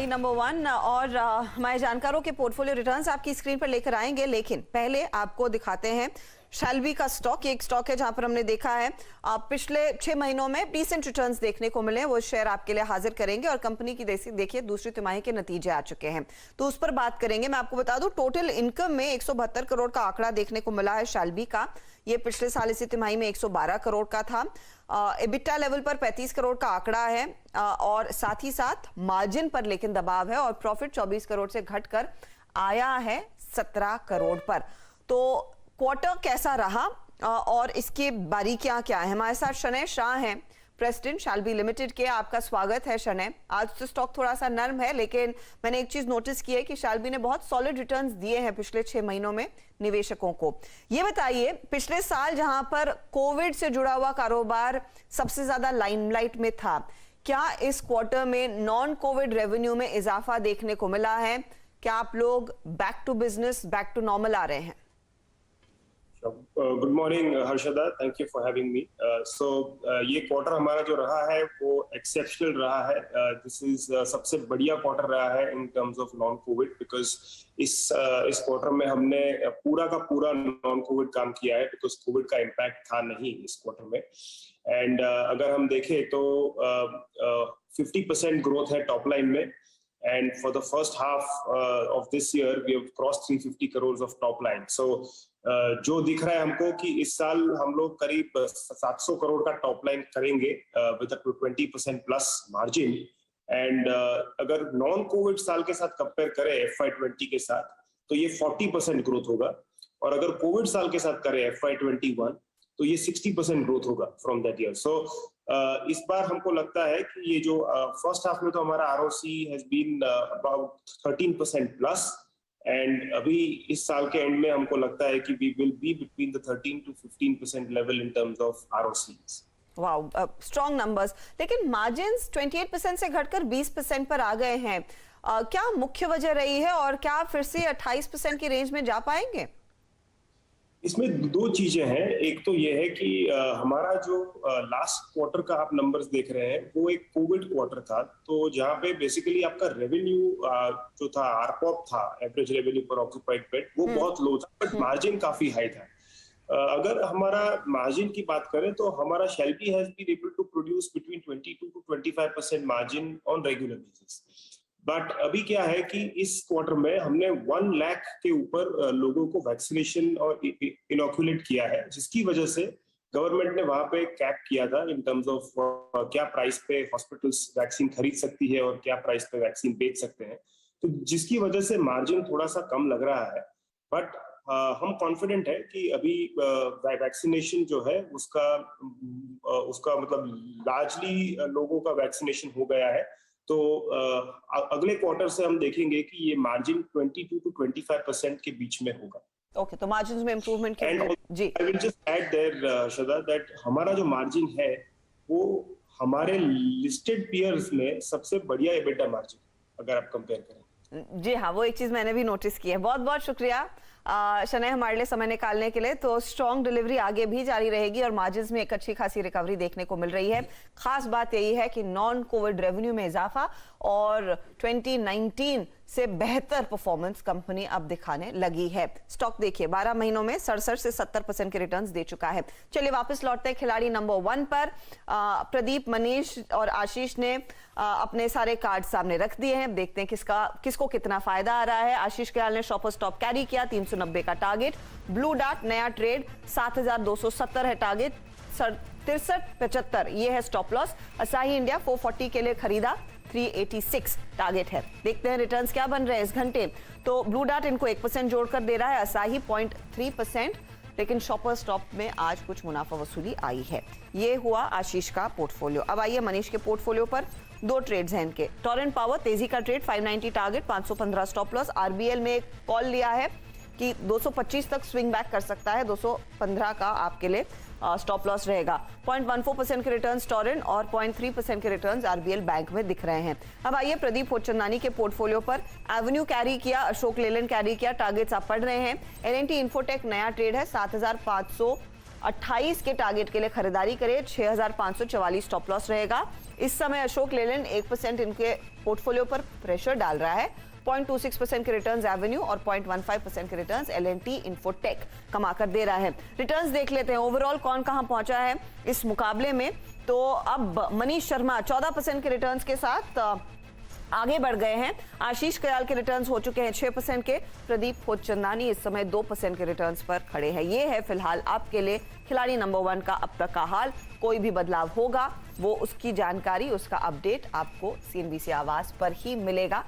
खिलाड़ी नंबर 1 और हमारे जानकारों के पोर्टफोलियो रिटर्न्स आपकी स्क्रीन पर लेकर आएंगे, लेकिन पहले आपको दिखाते हैं शैल्बी का स्टॉक। ये एक स्टॉक है जहां पर हमने देखा है पिछले 6 महीनों में डिसेंट रिटर्न्स देखने को मिले। वो शेयर आपके लिए हाजिर करेंगे और कंपनी की देखिए दूसरी तिमाही के नतीजे आ चुके हैं, तो उस पर बात करेंगे। मैं आपको बता दूं, टोटल इनकम में 172 करोड़ का आंकड़ा देखने को मिला है शैल्बी का। ये पिछले साल इसी तिमाही में 112 करोड़ का था। एबिटा लेवल पर 35 करोड़ का आंकड़ा है और साथ ही साथ मार्जिन पर लेकिन दबाव है और प्रॉफिट 24 करोड़ से घटकर आया है 17 करोड़ पर। तो क्वार्टर कैसा रहा और इसकी बारीकियां क्या है? हमारे साथ शनय शाह हैं, प्रेसिडेंट शैल्बी लिमिटेड के। आपका स्वागत है शनय। आज तो स्टॉक थोड़ा सा नर्म है, लेकिन मैंने एक चीज नोटिस की है कि शैल्बी ने बहुत सॉलिड रिटर्न्स दिए हैं पिछले 6 महीनों में निवेशकों को। ये बताइए, पिछले साल जहां पर कोविड से जुड़ा हुआ कारोबार सबसे ज्यादा लाइमलाइट में था, क्या इस क्वार्टर में नॉन कोविड रेवेन्यू में इजाफा देखने को मिला है? क्या आप लोग back to business, back to normal आ रहे हैं? Good morning Harshada, thank you for having me. ये क्वार्टर हमारा जो रहा है वो एक्सेप्शनल रहा है। दिस इज सबसे बढ़िया क्वार्टर रहा है इन terms of non Covid, because इस क्वार्टर में हमने पूरा का पूरा नॉन कोविड काम किया है, बिकॉज कोविड का इम्पैक्ट था नहीं इस क्वार्टर में। एंड अगर हम देखें तो 50% ग्रोथ है टॉप लाइन में, and for the first half of this year we have crossed 350 crores of top line. So जो दिख रहा है हमको कि इस साल हम लोग करीब 700 करोड़ का टॉप लाइन करेंगे with a 20% plus margin. And अगर नॉन कोविड साल के साथ कंपेयर करें FY20 के साथ, तो ये 40% ग्रोथ होगा, और अगर कोविड साल के साथ करें FY21 तो ये 60% ग्रोथ होगा फ्रॉम दैट ईयर। सो इस बार हमको लगता है कि ये जो फर्स्ट हाफ में तो हमारा ROC has been about 13% plus, and अभी इस साल के एंड में हमको लगता है कि we will be between the 13 to 15% level in terms of ROCs। Wow, strong numbers. लेकिन मार्जिन्स 28% से घटकर 20% पर आ गए हैं। क्या मुख्य वजह रही है और क्या फिर से 28% की रेंज में जा पाएंगे? इसमें दो चीजें हैं। एक तो ये है कि हमारा जो लास्ट क्वार्टर का आप नंबर्स देख रहे हैं वो एक कोविड क्वार्टर था, तो जहाँ पे बेसिकली आपका रेवेन्यू जो था, आरपॉप था, एवरेज रेवेन्यू पर ऑक्यूपाइड बेड, वो बहुत लो था, बट मार्जिन काफी हाई था। अगर हमारा मार्जिन की बात करें तो हमारा Shalby has been able to produce between 22 to 25% margin on regular basis. But अभी क्या है कि इस क्वार्टर में हमने 1 लाख के ऊपर लोगों को वैक्सीनेशन और इनोकुलेट किया है, जिसकी वजह से गवर्नमेंट ने वहां पे कैप किया था इन टर्म्स ऑफ क्या प्राइस पे हॉस्पिटल्स वैक्सीन खरीद सकती है और क्या प्राइस पे वैक्सीन बेच सकते हैं, तो जिसकी वजह से मार्जिन थोड़ा सा कम लग रहा है। बट हम कॉन्फिडेंट है कि अभी वैक्सीनेशन जो है उसका मतलब लार्जली लोगों का वैक्सीनेशन हो गया है, तो अगले क्वार्टर से हम देखेंगे कि ये मार्जिन 22 to 25% के बीच में होगा। ओके, तो मार्जिन्स में इंप्रूवमेंट जी, I will just add there Shraddha that हमारा जो मार्जिन है वो हमारे लिस्टेड पीयर्स में सबसे बढ़िया एबिटा मार्जिन अगर आप कंपेयर करें। जी हाँ, वो एक चीज मैंने भी नोटिस की है। बहुत बहुत शुक्रिया शनय हमारे लिए समय निकालने के लिए। तो स्ट्रॉन्ग डिलीवरी आगे भी जारी रहेगी और मार्जिन्स में एक अच्छी खासी रिकवरी देखने को मिल रही है। खास बात यही है कि नॉन कोविड रेवेन्यू में इजाफा और 2019 से बेहतर परफॉर्मेंस कंपनी अब दिखाने लगी है। स्टॉक देखिए 12 महीनों में 67 से 70% के रिटर्न्स दे चुका है। चलिए वापस लौटते हैं खिलाड़ी नंबर 1 पर। प्रदीप, मनीष और आशीष ने अपने सारे कार्ड सामने रख दिए हैं। देखते हैं किसको कितना फायदा आ रहा है। आशीष कयाल ने शॉपर स्टॉप कैरी किया, 390 का टारगेट। ब्लू डार्ट नया ट्रेड, 7270 है टारगेट, 6375 ये है स्टॉप लॉस। असाही इंडिया 440 के लिए खरीदा, 386 टारगेट है। देखते हैं रिटर्न्स क्या बन रहे हैं इस घंटे। तो ब्लू डार्ट इनको 1% जोड़कर दे रहा है, असाही 0.3%, लेकिन शॉपर स्टॉप में आज कुछ मुनाफा वसूली आई है। ये हुआ आशीष का पोर्टफोलियो। अब आइए मनीष के पोर्टफोलियो पर। 2 ट्रेड्स हैं इनके। टोरेंट पावर तेजी का trade, 590 target, 515 stop loss. RBL में एक कॉल लिया है कि 225 तक स्विंग बैक कर सकता है, 215 का आपके लिए स्टॉप लॉस रहेगा। 0.14% के रिटर्न्स टोरेंट और 0.3% के रिटर्न्स RBL बैंक में दिख रहे हैं। अब आइए प्रदीप होचंदानी के पोर्टफोलियो पर। एवेन्यू कैरी किया, अशोक लेलैंड कैरी किया, टारगेट्स आप पढ़ रहे हैं। L&T इन्फोटेक नया ट्रेड है, 7528 के टारगेट के लिए खरीदारी करें, 6544 स्टॉप लॉस रहेगा। इस समय अशोक लेलैंड 1% इनके पोर्टफोलियो पर प्रेशर डाल रहा है। 0.26% के रिटर्न्स एवेन्यू और 0.15% के रिटर्न्स एल&टी इन्फोटेक कमाकर दे रहा है। रिटर्न्स देख लेते हैं ओवरऑल कौन कहां पहुंचा है इस मुकाबले में। तो अब मनीष शर्मा 14% के रिटर्न्स के साथ आगे बढ़ गए हैं। आशीष कयाल के रिटर्न्स हो चुके हैं 6% के। प्रदीप खोचंदानी इस समय 2% के रिटर्न्स पर खड़े हैं। ये है फिलहाल आपके लिए खिलाड़ी नंबर 1 का अब तक का हाल। कोई भी बदलाव होगा वो उसकी जानकारी, उसका अपडेट आपको CNBC आवाज पर ही मिलेगा।